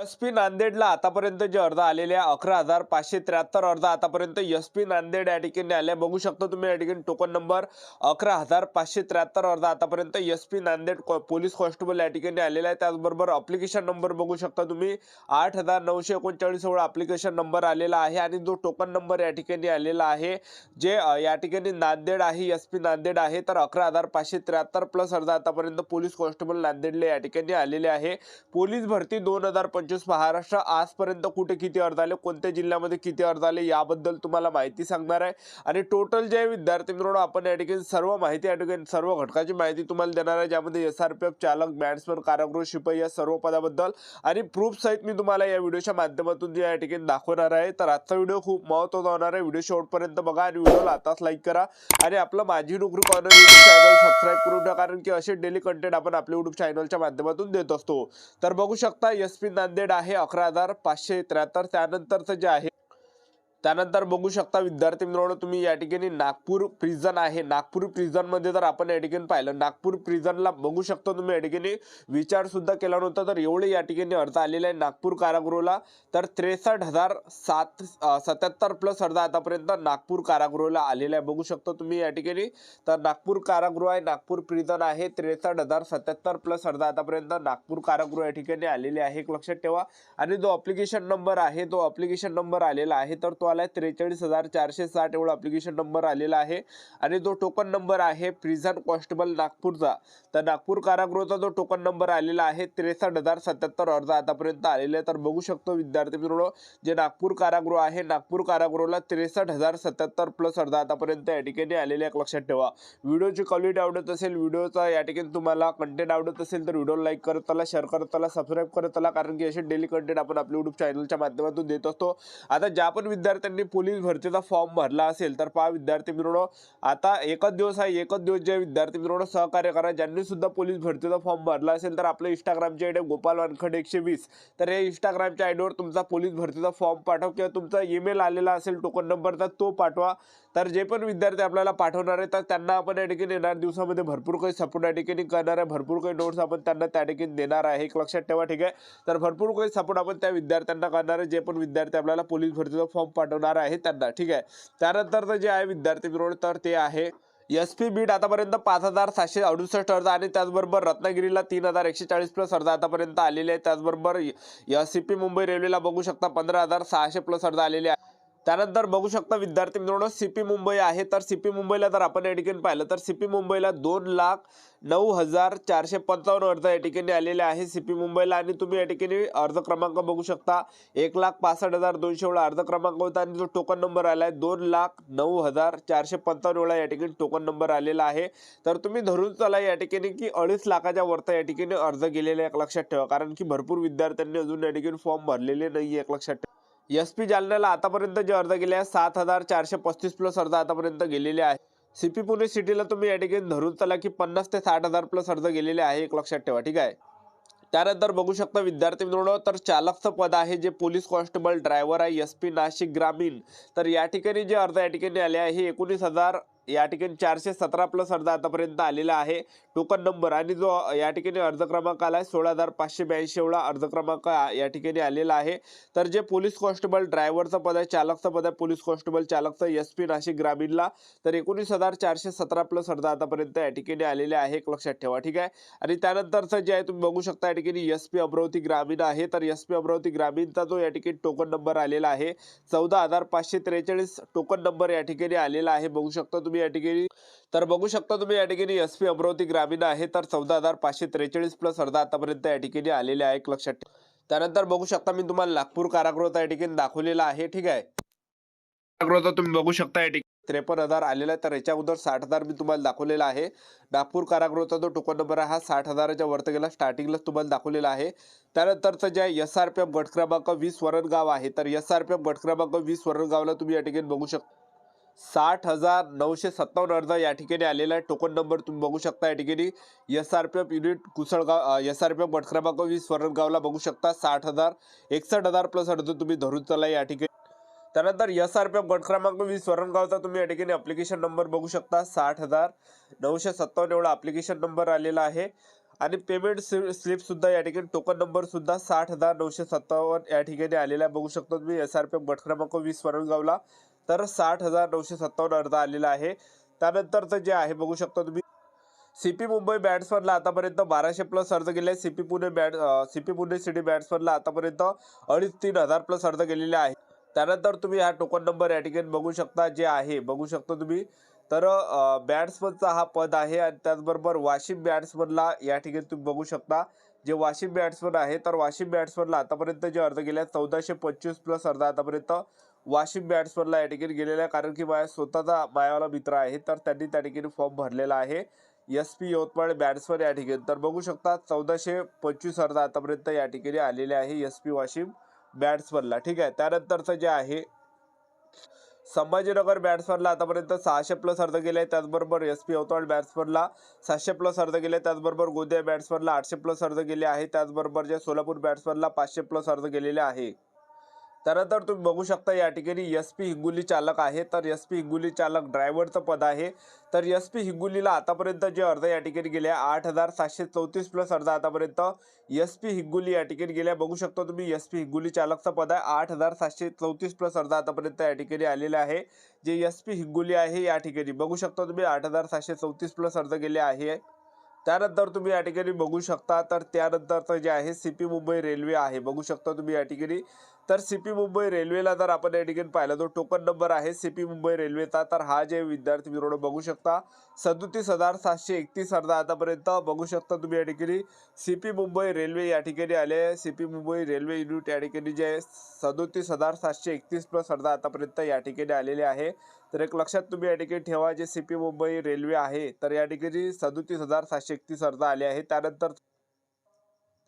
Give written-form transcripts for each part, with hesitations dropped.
SP. नांदेडला आतापर्यंत जे अर्ज आलेले आहे 11,573 अर्ज आतापर्यंत एस.पी. नांदेड या ठिकाणी आले. बघू शकता तुम्ही या ठिकाणी टोकन नंबर 11,573 अर्ज आतापर्यंत एस.पी. नांदेड पोलीस कॉन्स्टेबल या ठिकाणी आलेला आहे. त्याचबरोबर अप्लिकेशन नंबर बघू शकता तुम्ही 8,939 एवढा अप्लिकेशन नंबर आलेला आहे आणि जो टोकन नंबर या ठिकाणी आलेला आहे जे या ठिकाणी नांदेड आहे, एस.पी. नांदेड आहे, तर 11,573 प्लस अर्ज आतापर्यंत पोलीस कॉन्स्टेबल नांदेडला या ठिकाणी आलेले आहे. पोलीस भरती 2025 महाराष्ट्र आजपर्यंत कुठे किती अर्ज आले, कोणत्या जिल्ह्यामध्ये किती अर्ज आले याबद्दल तुम्हाला माहिती सांगणार आहे. आणि टोटल जे विद्यार्थी मित्रांनो आपण या ठिकाणी सर्व माहिती या ठिकाणी सर्व घटकाची माहिती तुम्हाला देणार आहे, ज्यामध्ये एसआरपीएफ चालक, बॅट्समन, कारागृह शिपाई या सर्व पदाबद्दल आणि प्रूफ सहित मी तुम्हाला या व्हिडिओच्या माध्यमातून जे या ठिकाणी दाखवणार आहे. तर आजचा व्हिडिओ खूप महत्त्वाचा होणार आहे. व्हिडिओ शेवटपर्यंत बघा आणि व्हिडिओला आताच लाईक करा आणि आपलं माझी नोकरी कॉर्नर यूट्यूब चॅनल सबस्क्राईब करून ठेवा, कारण की असे डेली कंटेंट आपण आपल्या यूट्यूब चॅनलच्या माध्यमातून देत असतो. तर बघू शकता एस.पी. नांदेड आहे 11,573. त्यानंतरचं जे आहे त्यानंतर बघू शकता विद्यार्थी मित्रांनो तुम्ही या ठिकाणी नागपूर प्रिझन आहे. नागपूर प्रिझन मध्ये जर आपण या ठिकाणी पाहिलं, नागपूर प्रिझनला बघू शकता तुम्ही या ठिकाणी विचार सुद्धा केला नव्हता, तर एवढे या ठिकाणी अर्ज आलेले आहे. नागपूर कारागृहाला तर 63,777 प्लस अर्ज आतापर्यंत नागपूर कारागृहाला आलेला आहे. बघू शकता तुम्ही या ठिकाणी. तर नागपूर कारागृह आहे, नागपूर प्रिझन आहे, 63,077 प्लस अर्ज आतापर्यंत नागपूर कारागृह या ठिकाणी आलेले आहे, एक लक्षात ठेवा. आणि जो अप्लिकेशन नंबर आहे तो अप्लिकेशन नंबर आलेला आहे तर तो आला 43,460 एवढा अप्लिकेशन नंबर आलेला आहे. आणि जो टोकन नंबर आहे प्रिझन कॉन्स्टेबल नागपूरचा, तर नागपूर कारागृहाचा जो टोकन नंबर आलेला आहे 63,077 अर्ज आतापर्यंत आलेले आहे. तर बघू शकतो विद्यार्थी मित्रांनो जे नागपूर कारागृह आहे, नागपूर कारागृहाला 63,077 प्लस अर्ज आतापर्यंत या ठिकाणी आलेले आहे, लक्षात ठेवा. व्हिडिओची क्वालिटी आवडत असेल, व्हिडिओचा या ठिकाणी तुम्हाला कंटेंट आवडत असेल तर व्हिडिओ लाईक करत चला, शेअर करत चला, सबस्क्राईब करत चला, कारण की असे डेली कंटेंट आपण आपल्या यूट्यूब चॅनलच्या माध्यमातून देत असतो. आता ज्या पण विद्यार्थ्यांनी पोलीस भरतीचा फॉर्म भरला असेल तर पहा विद्यार्थी मित्रांनो आता एकच दिवस आहे, एकच दिवस जे विद्यार्थी मित्रांनो सहकार्य करा. ज्यांनी सुद्धा पोलीस भरतीचा फॉर्म भरला असेल तर आपल्या इंस्टाग्रामच्या आयडी गोपाल वानखडे 120, तर या इंस्टाग्रामच्या आयडीवर तुमचा पोलीस भरतीचा फॉर्म पाठवा किंवा तुमचा ईमेल आलेला असेल टोकन नंबरचा तो पाठवा. तर जे पण विद्यार्थी आपल्याला पाठवणार आहे तर त्यांना आपण या ठिकाणी येणार दिवसामध्ये भरपूर काही सपोर्ट या ठिकाणी करणार आहे, भरपूर काही नोट्स आपण त्यांना त्या ठिकाणी देणार आहे, एक लक्षात ठेवा, ठीक आहे. तर भरपूर काही सपोर्ट आपण त्या विद्यार्थ्यांना करणार आहे जे पण विद्यार्थी आपल्याला पोलीस भरतीचा फॉर्म पाठवणार आहे त्यांना, ठीक आहे. त्यानंतर जे आहे विद्यार्थी मित्रांनो तर ते आहे एस.पी. बीड आतापर्यंत 5,668 अर्ज आणि त्याचबरोबर रत्नागिरीला 3,140 प्लस अर्ज आतापर्यंत आलेले आहेत. त्याचबरोबर सी.पी. मुंबई रेल्वेला बघू शकता 15,600 प्लस अर्ज आलेले आहेत. त्यानंतर बघू शकता विद्यार्थी मित्रांनो सी.पी. मुंबई आहे, तर सी.पी. मुंबईला जर आपण या ठिकाणी पाहिलं तर सी.पी. मुंबईला 2,09,455 अर्ज या ठिकाणी आलेले आहे सी.पी. मुंबईला. आणि तुम्ही या ठिकाणी अर्ज क्रमांक बघू शकता 1,65,200 एवढा अर्ज क्रमांक होता आणि जो टोकन नंबर आला आहे 2,09,455 एवढा या ठिकाणी टोकन नंबर आलेला आहे. तर तुम्ही धरून चला या ठिकाणी की 2.5 लाखाच्या वरती या ठिकाणी अर्ज गेलेले एक लक्षात ठेवा, कारण की भरपूर विद्यार्थ्यांनी अजून या ठिकाणी फॉर्म भरलेले नाही, एक लक्षात ठेवा. एस.पी. जालन्याला आतापर्यंत जे अर्ज गेले आहे 7,435 प्लस अर्ज आतापर्यंत गेलेले आहे. सी.पी. पुणे सिटीला तुम्ही या ठिकाणी धरून चला की 50 ते 60,000 प्लस अर्ज गेलेले आहे, एक लक्षात ठेवा, ठीक आहे. त्यानंतर बघू शकता विद्यार्थी मित्रांनो तर चालकचं पद आहे जे पोलीस कॉन्स्टेबल ड्रायव्हर आहे एस.पी. नाशिक ग्रामीण, तर या ठिकाणी जे अर्ज या ठिकाणी आले आहे 19,000 या ठिकाणी 417 प्लस अर्ज आतापर्यंत आलेला आहे टोकन नंबर. आणि जो या ठिकाणी अर्ज क्रमांक आला आहे 16,582 एवढा अर्ज क्रमांक या ठिकाणी आलेला आहे. तर जे पोलीस कॉन्स्टेबल ड्रायव्हरचं पद आहे, चालकचं पद आहे पोलीस कॉन्स्टेबल चालकचं एस.पी. नाशिक ग्रामीणला, तर 19,417 प्लस अर्ज आतापर्यंत या ठिकाणी आलेले आहे, एक लक्षात ठेवा, ठीक आहे. आणि त्यानंतरचं जे आहे तुम्ही बघू शकता या ठिकाणी एस.पी. अमरावती ग्रामीण आहे, तर एस.पी. अमरावती ग्रामीणचा जो या ठिकाणी टोकन नंबर आलेला आहे 14,543 टोकन नंबर या ठिकाणी आलेला आहे, बघू शकता तुम्ही या ठिकाणी. तर बघू शकता तुम्ही या ठिकाणी एस.पी. अमरावती ग्रामीण आहे, तर 14,543 प्लस अर्ज आतापर्यंत या ठिकाणी आलेले आहे, एक लक्षात ठेवा. त्यानंतर बघू शकता मी तुम्हाला नागपूर कारागृहाचा या ठिकाणी दाखवलेला आहे, ठीक आहे. कारागृहाचा तुम्ही बघू शकता या ठिकाणी 53,000 आलेला आहे, तर याच्या अगोदर 60,000 मी तुम्हाला दाखवलेला आहे. नागपूर कारागृहाचा जो टोकन नंबर आहे हा 60,000च्या वरती गेला, स्टार्टिंगलाच तुम्हाला दाखवलेला आहे. त्यानंतरचं जे एस.आर.पी.एफ. गट क्रमांक 20 वरणगाव आहे, तर एस.आर.पी.एफ. गट क्रमांक 20 वरणगावला तुम्ही या ठिकाणी बघू शकता 60,957 अर्ज या ठिकाणी आलेला आहे. टोकन नंबर तुम्ही बघू शकता या ठिकाणी एस.आर.पी.एफ. युनिट कुसळगाव एस.आर.पी.एफ. गट क्रमांक 20 वरणगावला बघू शकता 61,000 प्लस अर्ज तुम्ही धरून चला या ठिकाणी. त्यानंतर एस.आर.पी.एफ. गट क्रमांक 20 वरणगावचा तुम्ही या ठिकाणी अप्लिकेशन नंबर बघू शकता 60,957 एवढा अप्लिकेशन नंबर आलेला आहे. आणि पेमेंट स्लिप सुद्धा या ठिकाणी टोकन नंबर सुद्धा 60,957 या ठिकाणी आलेला आहे. बघू शकतो तुम्ही SRPF गट क्रमांक 20 वरणगावला तर 60,957 अर्ज आलेला आहे. त्यानंतरचं जे आहे बघू शकता तुम्ही सीपी मुंबई बॅट्समनला आतापर्यंत 1200 प्लस अर्ज गेले. सीपी पुणे सिटी बॅट्समनला आतापर्यंत 2,500-3,000 प्लस अर्ज गेलेले आहे. त्यानंतर तुम्ही हा टोकन नंबर या ठिकाणी बघू शकता जे आहे बघू शकता तुम्ही तर बॅट्समनचा हा पद आहे आणि त्याचबरोबर वाशिम बॅट्समनला या ठिकाणी तुम्ही बघू शकता जे वाशिम बॅट्समन आहे तर वाशिम बॅट्समनला आतापर्यंत जे अर्ज गेले 1425 प्लस अर्ज आतापर्यंत वाशिम बॅट्समनला या ठिकाणी गेलेला आहे. कारण की माझ्या स्वतःचा मायावाला मित्र आहे तर त्यांनी त्या ठिकाणी फॉर्म भरलेला आहे SP यवतमाळ बॅट्समन या ठिकाणी. तर बघू शकता 1425 अर्ज आतापर्यंत या ठिकाणी आलेले आहे SP वाशिम बॅट्समनला. ठीक आहे. त्यानंतरचं जे आहे संभाजीनगर बॅट्समनला आतापर्यंत 600 प्लस अर्ज गेले. त्याचबरोबर SP यवतमाळ बॅट्समनला 700 प्लस अर्ज गेले. त्याचबरोबर गोंदिया बॅट्समनला 800 प्लस अर्ज गेले आहे. त्याचबरोबर जे सोलापूर बॅट्समनला 500 प्लस अर्ज गेलेले आहे. त्यानंतर तुम्ही बघू शकता या ठिकाणी SP हिंगोली चालक आहे तर SP हिंगोली चालक ड्रायव्हरचं पद आहे. तर SP हिंगोलीला आतापर्यंत जे अर्ज या ठिकाणी गेले 8,734 प्लस अर्ज आतापर्यंत SP हिंगोली या ठिकाणी गेल्या. बघू शकता तुम्ही SP हिंगोली चालकचं पद आहे 8,734 प्लस अर्ज आतापर्यंत या ठिकाणी आलेले आहे. जे SP हिंगोली आहे या ठिकाणी बघू शकता तुम्ही 8,734 प्लस अर्ज गेले आहे. त्यानंतर तुम्ही या ठिकाणी बघू शकता तर त्यानंतरचं जे आहे CP मुंबई रेल्वे आहे बघू शकता तुम्ही या ठिकाणी तर CP मुंबई रेल्वेला जर आपण या ठिकाणी पाहिलं तर टोकन नंबर आहे CP मुंबई रेल्वेचा तर हा जे विद्यार्थी मित्रांनो बघू शकता 37,731 अर्ज आतापर्यंत बघू शकता तुम्ही या ठिकाणी CP मुंबई रेल्वे या ठिकाणी आले. CP मुंबई रेल्वे युनिट या ठिकाणी जे 37,731 प्लस अर्ज आतापर्यंत या ठिकाणी आलेले आहे. तर एक लक्षात तुम्ही या ठिकाणी ठेवा जे CP मुंबई रेल्वे आहे तर या ठिकाणी 37,731 अर्ज आले आहे.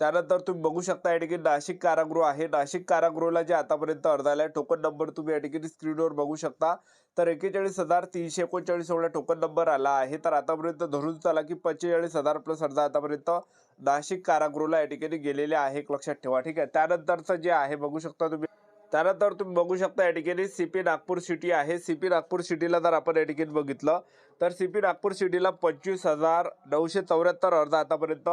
त्यानंतर तुम्ही बघू शकता या ठिकाणी नाशिक कारागृह आहे. नाशिक कारागृहाला जे आतापर्यंत अर्ज आला आहे टोकन नंबर तुम्ही या ठिकाणी स्क्रीनवर बघू शकता तर 41,339 एवढा टोकन नंबर आला आहे. तर आतापर्यंत धरून चला की 45,000 प्लस अर्ज आतापर्यंत नाशिक कारागृहाला या ठिकाणी गेलेले आहे. एक लक्षात ठेवा. ठीक आहे. त्यानंतरचं जे आहे बघू शकता तुम्ही त्यानंतर तुम्ही बघू शकता या ठिकाणी CP नागपूर सिटी आहे. CP नागपूर सिटीला जर आपण या ठिकाणी बघितलं तर CP नागपूर सिटीला 25,974 अर्ज आतापर्यंत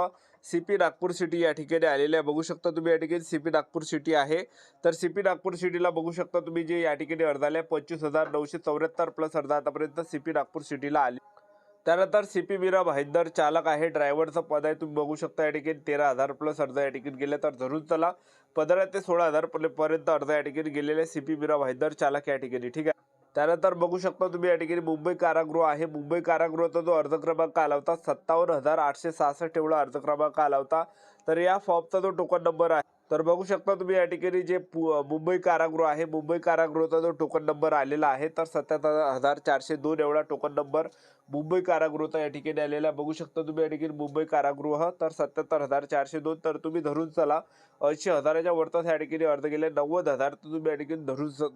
CP नागपूर सिटी या ठिकाणी आलेले आहे. बघू शकता तुम्ही या ठिकाणी CP नागपूर सिटी आहे. तर CP नागपूर सिटीला बघू शकता तुम्ही जे या ठिकाणी अर्ज आले 25,974 प्लस अर्ज आतापर्यंत CP नागपूर सिटीला आले. त्यानंतर CP मीरा भाईंदर चालक आहे ड्रायव्हरचं पद आहे. तुम्ही बघू शकता या ठिकाणी 13,000 प्लस अर्ज या ठिकाणी गेले तर धरून चला 15 ते 16,000 पर्यंत अर्ज या ठिकाणी गेलेले CP मीरा भाईंदर चालक या ठिकाणी. ठीक आहे. त्यानंतर बघू शकता तुम्ही या ठिकाणी मुंबई कारागृह आहे. मुंबई कारागृहाचा जो अर्ज क्रमांक आला होता 57,866 एवढा अर्ज क्रमांक आला होता. तर या फॉर्मचा जो टोकन नंबर आहे तर बघू शकता तुम्ही या ठिकाणी जे मुंबई कारागृह आहे मुंबई कारागृहाचा जो टोकन नंबर आलेला आहे तर 77,402 एवढा टोकन नंबर मुंबई कारागृहाचा या ठिकाणी आलेला आहे. बघू शकता तुम्ही या ठिकाणी मुंबई कारागृह तर 77,402 तर तुम्ही धरून चला 80,000च्या वरच या ठिकाणी अर्ज गेले 90,000 तर तुम्ही या ठिकाणी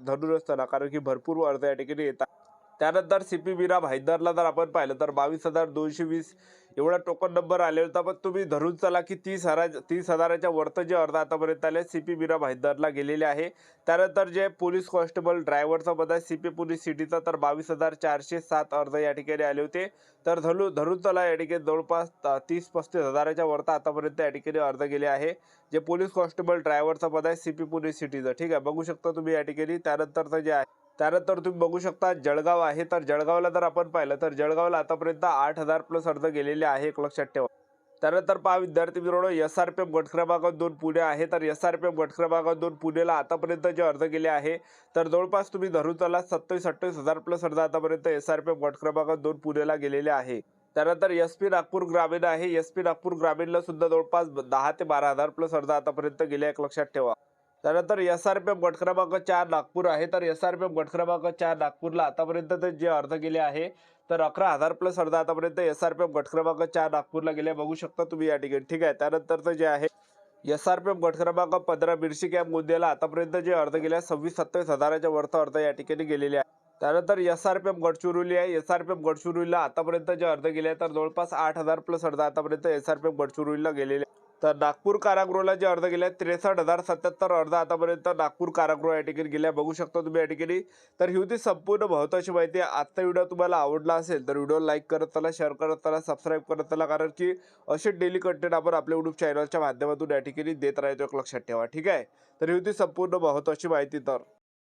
धरूनच चला कारण की भरपूर अर्ज या ठिकाणी येतात. त्यानंतर CP मीरा भाईंदरला जर आपण पाहिलं तर 22,220 एवढा टोकन नंबर आले होता. पण तुम्ही धरून चला की 30,000च्या वरचं जे अर्ज आतापर्यंत आले CP मीरा भाईंदरला गेलेले आहे. त्यानंतर जे पोलीस कॉन्स्टेबल ड्रायव्हरचा पद आहे CP पुणे सिटीचा तर 22,407 अर्ज या ठिकाणी आले होते. तर धरून चला या ठिकाणी जवळपास 30-35 हजाराच्या वरती आतापर्यंत या ठिकाणी अर्ज गेले आहे. जे पोलीस कॉन्स्टेबल ड्रायव्हरचा पद आहे CP पुणे सिटीचं. ठीक आहे. बघू शकता तुम्ही या ठिकाणी त्यानंतरचं जे आहे त्यानंतर तुम्ही बघू शकता जळगाव आहे. तर जळगावला जर आपण पाहिलं तर जळगावला आतापर्यंत 8,000 प्लस अर्ज गेलेले आहे. एक लक्षात ठेवा. त्यानंतर पहा विद्यार्थी मित्रांनो SRPF गट क्रमांक 2 पुणे आहे. तर SRPF गट क्रमांक 2 पुणेला आतापर्यंत जे अर्ज गेले आहे तर जवळपास तुम्ही धरून चला 27,000 प्लस अर्ज आतापर्यंत SRPF गट क्रमांक 2 पुणेला गेलेले आहे. त्यानंतर SP नागपूर ग्रामीण आहे. SP नागपूर ग्रामीणला सुद्धा जवळपास 10 ते 12,000 प्लस अर्ज आतापर्यंत गेले. एक लक्षात ठेवा. त्यानंतर SRPF गट क्रमांक 4 नागपूर आहे. तर SRPF गट क्रमांक 4 नागपूरला आतापर्यंत जे अर्ज गेले आहे तर 11,000 प्लस अर्ज आतापर्यंत SRPF गट क्रमांक 4 नागपूरला गेले. बघू शकता तुम्ही या ठिकाणी. ठीक आहे. त्यानंतरचं जे आहे SRPF गट क्रमांक 15 बिरशी कॅम्प गोंदियाला आतापर्यंत जे अर्ज गेले 26-27 हजाराच्या वरचा अर्ज या ठिकाणी गेलेले आहे. त्यानंतर SRPF गडचिरोली आहे. SRPF गडचिरोलीला आतापर्यंत जे अर्ज गेले तर जवळपास 8,000 प्लस अर्ज आतापर्यंत SRPF गडचिरोलीला गेलेले. तर नागपूर कारागृहाला जे अर्ज गेले 63,077 अर्ज आतापर्यंत नागपूर कारागृह या ठिकाणी गेल्या बघू शकता तुम्ही या ठिकाणी. तर ही होती संपूर्ण महत्त्वाची माहिती. आजचा व्हिडिओ तुम्हाला आवडला असेल तर व्हिडिओ लाईक करत चला, शेअर करत चला, सबस्क्राईब करत चला, कारण की असे डेली कंटेंट आपण आपल्या यूट्यूब चॅनलच्या माध्यमातून या ठिकाणी देत राहतो, एक लक्षात ठेवा. ठीक आहे. तर ही होती संपूर्ण महत्त्वाची माहिती. तर